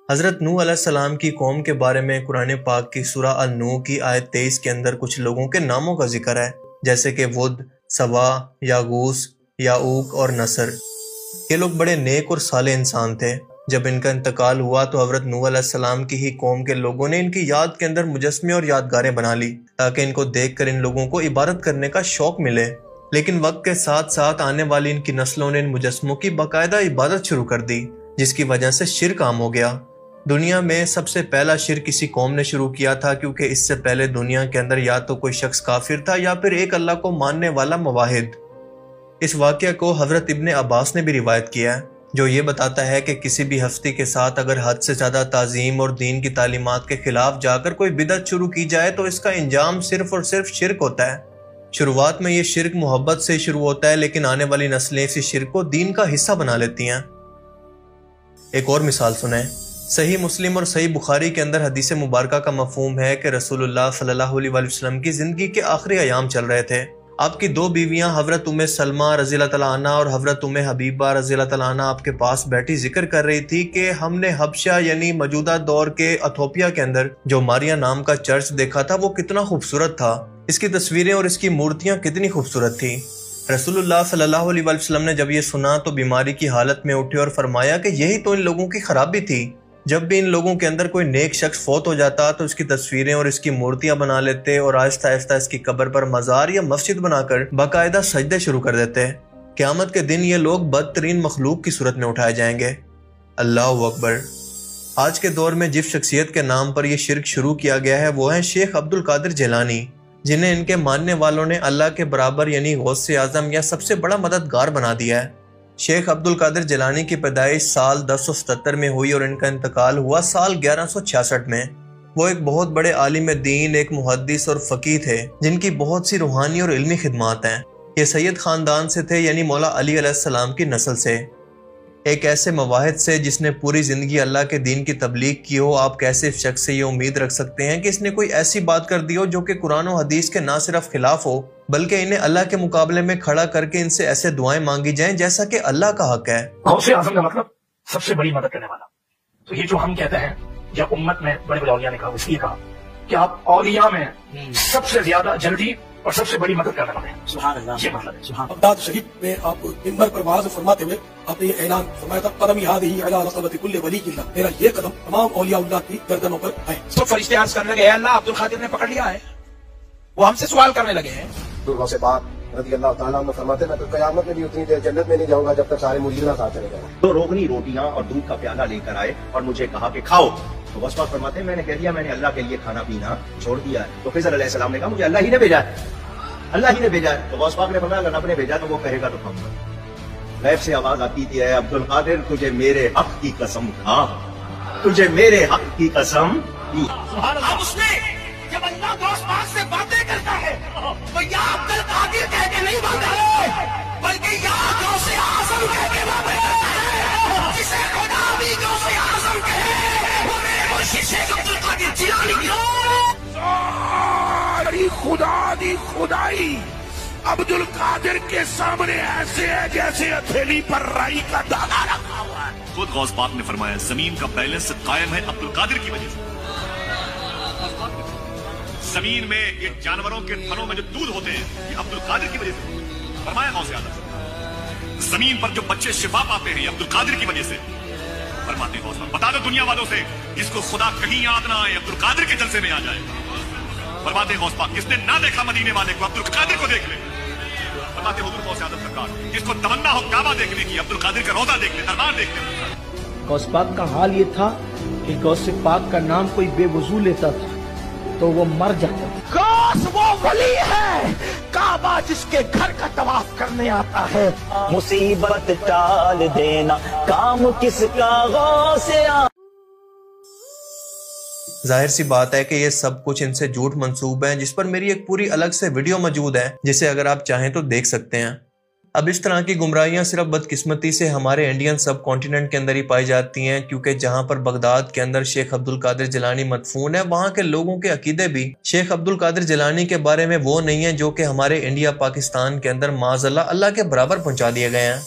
حضرت نوح علیہ السلام کی قوم کے بارے میں قرآن پاک کی سورہ النوح کی آیت 23 کے اندر کچھ لوگوں کے ناموں کا ذکر ہے، جیسے کہ ود، سوا، یاغوث، یعوق اور نصر۔ یہ لوگ بڑے نیک اور صالح انسان تھے۔ جب ان کا انتقال ہوا تو حضرت نوح علیہ السلام کی ہی قوم کے لوگوں نے ان کی یاد کے اندر مجسمے اور یادگاریں بنا لی تاکہ ان کو دیکھ کر ان لوگوں کو عبادت کرنے کا شوق ملے، لیکن وقت کے ساتھ ساتھ آنے والی ان کی نسلوں نے ان مجسموں کی باقاعدہ عبادت شروع کر دی، جس کی وجہ سے شرک عام ہو گیا۔ دنیا میں سب سے پہلا شرک کسی قوم نے شروع کیا تھا، کیونکہ اس سے پہلے دنیا کے اندر یا تو کوئی شخص کافر تھا یا پھر ایک اللہ کو ماننے والا موحد۔ اس واقعہ کو حضرت ابن عباس نے بھی روایت کیا ہے، جو یہ بتاتا ہے کہ کسی بھی ہستی کے ساتھ اگر حد سے زیادہ تعظیم اور دین کی تعلیمات کے خلاف جا کر کوئی بدعت شروع کی جائے تو اس کا انجام صرف اور صرف شرک ہوتا ہے۔ شروعات میں یہ شرک محبت سے شروع ہوتا ہے، لیکن آنے والی نسلیں اسی شرک کو دین کا حصہ بنا لیتی ہیں۔ ایک اور مثال سنیں۔ صحیح مسلم اور صحیح بخاری کے اندر حدیث مبارکہ کا مفہوم ہے کہ رسول اللہ صلی اللہ علیہ وسلم کی زندگی کے آخری ایام چل رہے تھے۔ آپ کی دو بیویاں حضرت ام سلمہ رضی اللہ تعالیٰ عنہ اور حضرت ام حبیبہ رضی اللہ تعالیٰ عنہ آپ کے پاس بیٹھی ذکر کر رہی تھی کہ ہم نے حبشہ یعنی موجودہ دور کے ایتھوپیا کے اندر جو ماریا نام کا چرچ دیکھا تھا وہ کتنا خوبصورت تھا، اس کی تصویریں اور اس کی مورتیاں کتنی خوبصورت تھی۔ رسول اللہ صلی اللہ علیہ وسلم نے جب یہ سنا تو بیماری کی حالت میں اٹھے اور فرمایا کہ یہی تو ان لوگوں کی خرابی تھی، جب بھی ان لوگوں کے اندر کوئی نیک شخص فوت ہو جاتا تو اس کی تصویریں اور اس کی مورتیاں بنا لیتے اور آہستہ آہستہ اس کی قبر پر مزار یا مسجد بنا کر باقاعدہ سجدے شروع کر دیتے۔ قیامت کے دن یہ لوگ بدترین مخلوق کی صورت میں اٹھائے جائیں گے۔ اللہ اکبر۔ آج کے دور میں جس شخصیت کے نام پر یہ شرک شروع کیا گیا ہے وہ ہیں شیخ عبد القادر جیلانی، جنہیں ان کے ماننے والوں نے اللہ کے برابر یعنی غوث اعظم یا سب سے بڑا مددگار بنا دیا ہے۔ شیخ عبد القادر جیلانی کی پیدائش سال 1077 میں ہوئی اور ان کا انتقال ہوا سال 1166 میں۔ وہ ایک بہت بڑے عالم دین، ایک محدث اور فقیہ تھے جن کی بہت سی روحانی اور علمی خدمات ہیں۔ یہ سید خاندان سے تھے، یعنی مولا علی علیہ السلام کی نسل سے، ایک ایسے مواحد سے جس نے پوری زندگی اللہ کے دین کی تبلیغ کی ہو۔ آپ کیسے اس شخص سے یہ امید رکھ سکتے ہیں کہ اس نے کوئی ایسی بات کر دی ہو جو کہ قرآن و حدیث کے نہ صرف خلاف ہو بلکہ انہیں اللہ کے مقابلے میں کھڑا کر کے ان سے ایسے دعائیں مانگی جائیں جیسا کہ اللہ کا حق ہے۔ غوث اعظم کا مطلب سب سے بڑی مدد کرنے والا۔ تو یہ جو ہم کہتے ہیں، جب امت میں بڑے بڑے اولیاء نے کہا، اس لیے کہا کہ آپ اولیاء میں سب سے زیادہ جلدی اور سب سے بڑی مدد کرنے والے ہیں۔ سبحان اللہ، یہ مطلب ہے۔ سبحان اللہ۔ بغداد شریف میں آپ منبر پر وعظ فرماتے ہوئے آپ نے یہ اعلان فرمایا تھا، قدمی هذه علی رقبۃ کل ولی اللہ، میرا یہ قدم تمام اولیاء اللہ کی گردنوں پر ہے۔ تو فرشتے عرض کرنے لگے، اے اللہ عبد القادر نے پکڑ لیا ہے۔ وہ ہم سے سوال کرنے لگے ہیں۔ غوث پاک رضی اللہ تعالیٰ عنہ فرماتے میں تو قیامت میں بھی اتنی دیر جنت میں نہیں جاؤں گا جب تک سارے مرید نہ ساتھ چلے جائیں۔ تو روغنی روٹیاں اور دودھ کا پیالہ لے کر آئے اور مجھے کہا کہ کھاؤ۔ تو غوث پاک فرماتے ہیں میں نے کہہ دیا میں نے اللہ کے لیے کھانا پینا چھوڑ دیا ہے۔ تو خضر علیہ السلام نے کہا مجھے اللہ ہی نے بھیجا ہے، اللہ ہی نے بھیجا ہے۔ تو غوث پاک نے فرمایا اگر رب نے بھیجا تو وہ کہے گا تو کھاؤں گا۔ غیب سے آواز آتی تھی، اے عبد القادر تجھے میرے حق کی قسم کھا، تجھے میرے حق کی قسم دی۔ اب اس نے جب اللہ غوث پاک سے باتیں کرتا ہے تو یا عبد القادر کہہ کے نہیں باندھا ہے بلکہ یا غوث اعظم کہہ کے باندھا ہے۔ جسے خدا بھی غوث اعظم کہے وہ میرے مرشد شیخ عبد القادر جیلانی کی ساری خدا دی خدائی عبد القادر کے سامنے ایسے ہے جیسے ہتھیلی پر رائی کا دانا رکھا ہوا ہے۔ خود غوث پاک نے فرمایا زمین کا بیلنس قائم ہے عبد القادر کی وجہ سے۔ زمین میں یہ جانوروں کے تھنوں میں جو دودھ ہوتے ہیں یہ عبد القادر کی وجہ سے فرمایا غوث اعظم۔ زمین پر جو بچے شفا پاتے ہیں یہ عبد القادر کی وجہ سے فرماتے ہیں غوث پاک۔ بتا دو دنیا والوں سے جس کو خدا کہیں یاد نہ آئے عبد القادر کے جلسے میں آ جائے۔ فرماتے ہیں غوث پاک جس نے نہ دیکھا مدینے والے کو عبد القادر کو دیکھ لے۔ فرماتے ہیں حضور غوث اعظم سرکار جس کو تمنا ہو کعبہ دیکھنے کی عبد القادر کا روضہ دیکھ لے، دربار دیکھ لے۔ غوث پاک کا حال یہ تھا کہ غوث پاک کا نام کوئی بے وضو لیتا تھا تو وہ مر جاتا تھا۔ غوث وہ ولی ہے کعبہ جس کے گھر کا طواف کرنے آتا ہے۔ مصیبت ٹال دینا کام کس کا غوث اعظم۔ ظاہر سی بات ہے کہ یہ سب کچھ ان سے جھوٹ منسوب ہیں، جس پر میری ایک پوری الگ سے ویڈیو موجود ہے جسے اگر آپ چاہیں تو دیکھ سکتے ہیں۔ اب اس طرح کی گمراہیاں صرف بدقسمتی سے ہمارے انڈین سب کانٹیننٹ کے اندر ہی پائی جاتی ہیں، کیونکہ جہاں پر بغداد کے اندر شیخ عبد القادر جیلانی مدفون ہے وہاں کے لوگوں کے عقیدے بھی شیخ عبد القادر جیلانی کے بارے میں وہ نہیں ہیں جو کہ ہمارے انڈیا پاکستان کے اندر معاذ اللہ کے برابر پہنچا دیے گئے ہیں۔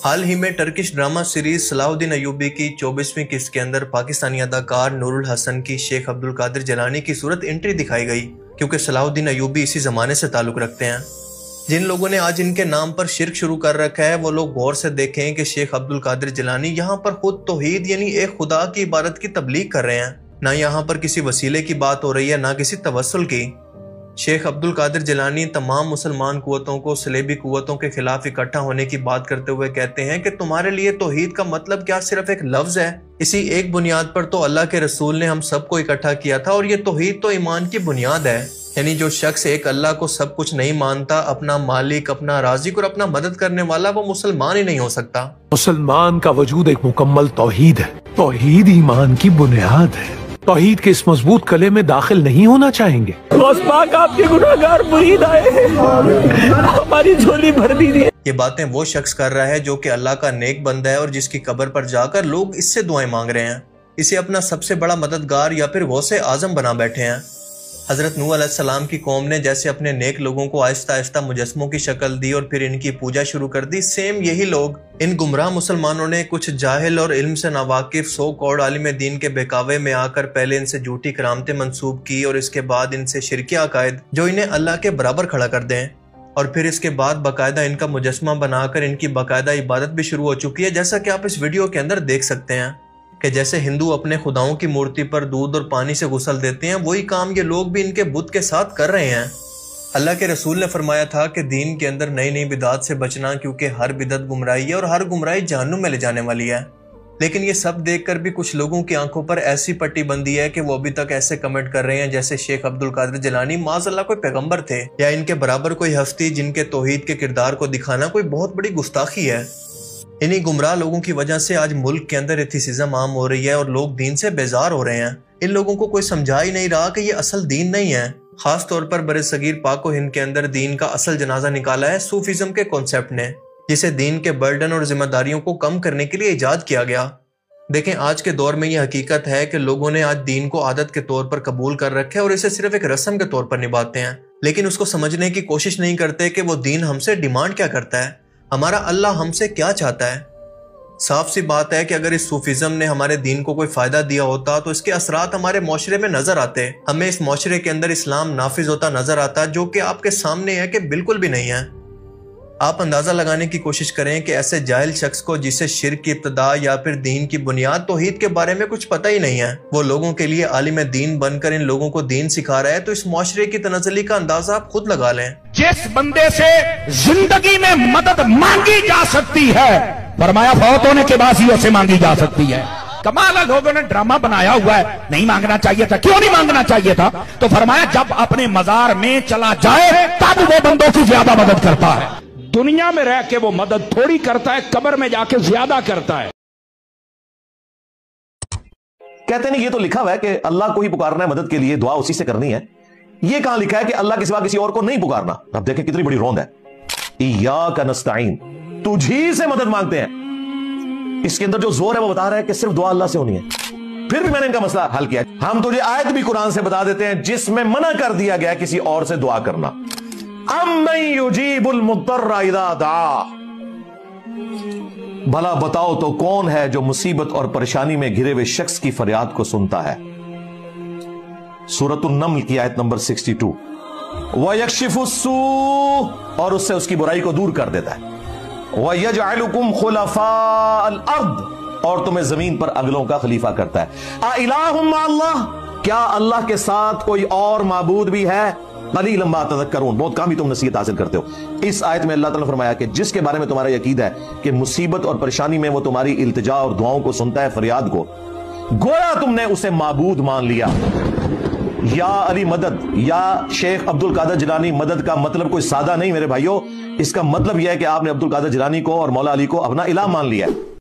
حال ہی میں ٹرکش ڈرامہ سیریز صلاح الدین ایوبی کی 24ویں قسط کے اندر پاکستانی اداکار نور الحسن کی شیخ عبد القادر جیلانی کی صورت انٹری دکھائی گئی، کیونکہ صلاح الدین ایوبی اسی زمانے سے تعلق رکھتے ہیں۔ جن لوگوں نے آج ان کے نام پر شرک شروع کر رکھا ہے وہ لوگ غور سے دیکھیں کہ شیخ عبد القادر جیلانی یہاں پر خود توحید یعنی ایک خدا کی عبادت کی تبلیغ کر رہے ہیں، نہ یہاں پر کسی وسیلے کی بات ہو رہی ہے، نہ کسی توسل کی۔ شیخ عبد القادر جیلانی تمام مسلمان قوتوں کو صلیبی قوتوں کے خلاف اکٹھا ہونے کی بات کرتے ہوئے کہتے ہیں کہ تمہارے لیے توحید کا مطلب کیا صرف ایک لفظ ہے؟ اسی ایک بنیاد پر تو اللہ کے رسول نے ہم سب کو اکٹھا کیا تھا، اور یہ توحید تو ایمان کی بنیاد ہے۔ یعنی جو شخص ایک اللہ کو سب کچھ نہیں مانتا، اپنا مالک، اپنا رازق اور اپنا مدد کرنے والا، وہ مسلمان ہی نہیں ہو سکتا۔ مسلمان کا وجود ایک مکمل توحید ہے، توحید ایمان کی بنیاد ہے۔ توحید کے اس مضبوط قلعے میں داخل نہیں ہونا چاہیں گے۔ غوث پاک آپ کے گناہگار مرید آئے ہیں، ہماری جھولی بھر دیجیے۔ یہ باتیں وہ شخص کر رہا ہے جو کہ اللہ کا نیک بندہ ہے، اور جس کی قبر پر جا کر لوگ اس سے دعائیں مانگ رہے ہیں، اسے اپنا سب سے بڑا مددگار یا پھر غوث اعظم بنا بیٹھے ہیں۔ حضرت نوح علیہ السلام کی قوم نے جیسے اپنے نیک لوگوں کو آہستہ آہستہ مجسموں کی شکل دی اور پھر ان کی پوجا شروع کر دی، سیم یہی لوگ ان گمراہ مسلمانوں نے کچھ جاہل اور علم سے ناواقف سو کوڑ عالم دین کے بہکاوے میں آ کر پہلے ان سے جھوٹی کرامتیں منسوب کی، اور اس کے بعد ان سے شرکی عقائد جو انہیں اللہ کے برابر کھڑا کر دیں، اور پھر اس کے بعد باقاعدہ ان کا مجسمہ بنا کر ان کی باقاعدہ عبادت بھی شروع ہو چکی ہے، جیسا کہ آپ اس ویڈیو کے اندر دیکھ سکتے ہیں کہ جیسے ہندو اپنے خداؤں کی مورتی پر دودھ اور پانی سے غسل دیتے ہیں، وہی کام یہ لوگ بھی ان کے بت کے ساتھ کر رہے ہیں۔ اللہ کے رسول نے فرمایا تھا کہ دین کے اندر نئی نئی بدعات سے بچنا، کیونکہ ہر بدعت گمراہی ہے اور ہر گمراہی جہنم میں لے جانے والی ہے۔ لیکن یہ سب دیکھ کر بھی کچھ لوگوں کی آنکھوں پر ایسی پٹی بندی ہے کہ وہ ابھی تک ایسے کمنٹ کر رہے ہیں جیسے شیخ عبد القادر جیلانی معاذ اللہ کوئی پیغمبر تھے، یا ان کے برابر کوئی ہستی جن کے توحید کے کردار کو دکھانا کوئی بہت بڑی گستاخی ہے۔ انہی گمراہ لوگوں کی وجہ سے آج ملک کے اندر ایتھیسزم عام ہو رہی ہے اور لوگ دین سے بیزار ہو رہے ہیں۔ ان لوگوں کو کوئی سمجھا ہی نہیں رہا کہ یہ اصل دین نہیں ہے۔ خاص طور پر برصغیر پاک و ہند کے اندر دین کا اصل جنازہ نکالا ہے صوفیزم کے کانسیپٹ نے، جسے دین کے برڈن اور ذمہ داریوں کو کم کرنے کے لیے ایجاد کیا گیا۔ دیکھیں آج کے دور میں یہ حقیقت ہے کہ لوگوں نے آج دین کو عادت کے طور پر قبول کر رکھا ہے اور اسے صرف ایک رسم کے طور پر نبھاتے ہیں، لیکن اس کو سمجھنے کی کوشش نہیں کرتے کہ وہ دین ہم سے ڈیمانڈ کیا کرتا ہے، ہمارا اللہ ہم سے کیا چاہتا ہے۔ صاف سی بات ہے کہ اگر اس صوفیزم نے ہمارے دین کو کوئی فائدہ دیا ہوتا تو اس کے اثرات ہمارے معاشرے میں نظر آتے، ہمیں اس معاشرے کے اندر اسلام نافذ ہوتا نظر آتا، جو کہ آپ کے سامنے ہے کہ بالکل بھی نہیں ہے۔ آپ اندازہ لگانے کی کوشش کریں کہ ایسے جاہل شخص کو جسے شرک کی ابتدا یا پھر دین کی بنیاد توحید کے بارے میں کچھ پتہ ہی نہیں ہے، وہ لوگوں کے لیے عالم دین بن کر ان لوگوں کو دین سکھا رہا ہے، تو اس معاشرے کی تنزلی کا اندازہ آپ خود لگا لیں۔ جس بندے سے زندگی میں مدد مانگی جا سکتی ہے، فرمایا فوت ہونے کے بعد ہی اسے مانگی جا سکتی ہے۔ کمال ہے، لوگوں نے ڈرامہ بنایا ہوا ہے، نہیں مانگنا چاہیے تھا۔ کیوں نہیں مانگنا چاہیے تھا؟ تو فرمایا جب اپنے مزار میں چلا جائے تب وہ بندوں کی زیادہ مدد کرتا ہے۔ دنیا میں رہ کے وہ مدد تھوڑی کرتا ہے، قبر میں جا کے زیادہ کرتا ہے۔ کہتے نہیں یہ تو لکھا ہوا ہے کہ اللہ کو ہی پکارنا ہے مدد کے لیے، دعا اسی سے کرنی ہے۔ یہ کہاں لکھا ہے کہ اللہ کے سوا کسی اور کو نہیں پکارنا؟ اب دیکھیں کتنی بڑی روند ہے۔ ایاک نستعین، تجھی سے مدد مانگتے ہیں۔ اس کے اندر جو زور ہے وہ بتا رہا ہے کہ صرف دعا اللہ سے ہونی ہے۔ پھر بھی میں نے ان کا مسئلہ حل کیا۔ ہم تجھے آیت بھی قرآن سے بتا دیتے ہیں جس میں منع کر دیا گیا کسی اور سے دعا کرنا۔ امن یجیب المضطر اذا دعا، بھلا بتاؤ تو کون ہے جو مصیبت اور پریشانی میں گھرے ہوئے شخص کی فریاد کو سنتا ہے۔ سورۃ النمل کی آیت نمبر 62۔ وَيَكْشِفُ السُّوءَ، اور اس سے اس کی برائی کو دور کر دیتا ہے۔ وَيَجْعَلُكُمْ خُلَفَاءَ الْأَرْضِ، اور تمہیں زمین پر اگلوں کا خلیفہ کرتا ہے۔ أَإِلَٰهٌ مَّعَ اللَّهِ، کیا اللہ کے ساتھ کوئی اور معبود بھی ہے؟ قلیلا ما تذکرون، بہت کم ہی تم نصیحت حاصل کرتے ہو۔ اس آیت میں اللہ تعالیٰ نے فرمایا کہ جس کے بارے میں تمہارا عقیدہ ہے کہ مصیبت اور پریشانی میں وہ تمہاری التجا اور دعاؤں کو سنتا ہے، فریاد کو، گویا تم نے اسے معبود مان لیا۔ یا علی مدد، یا شیخ عبد القادر جیلانی مدد کا مطلب کوئی سادہ نہیں میرے بھائیوں، اس کا مطلب یہ ہے کہ آپ نے عبد القادر جیلانی کو اور مولا علی کو اپنا الہ مان لیا ہے۔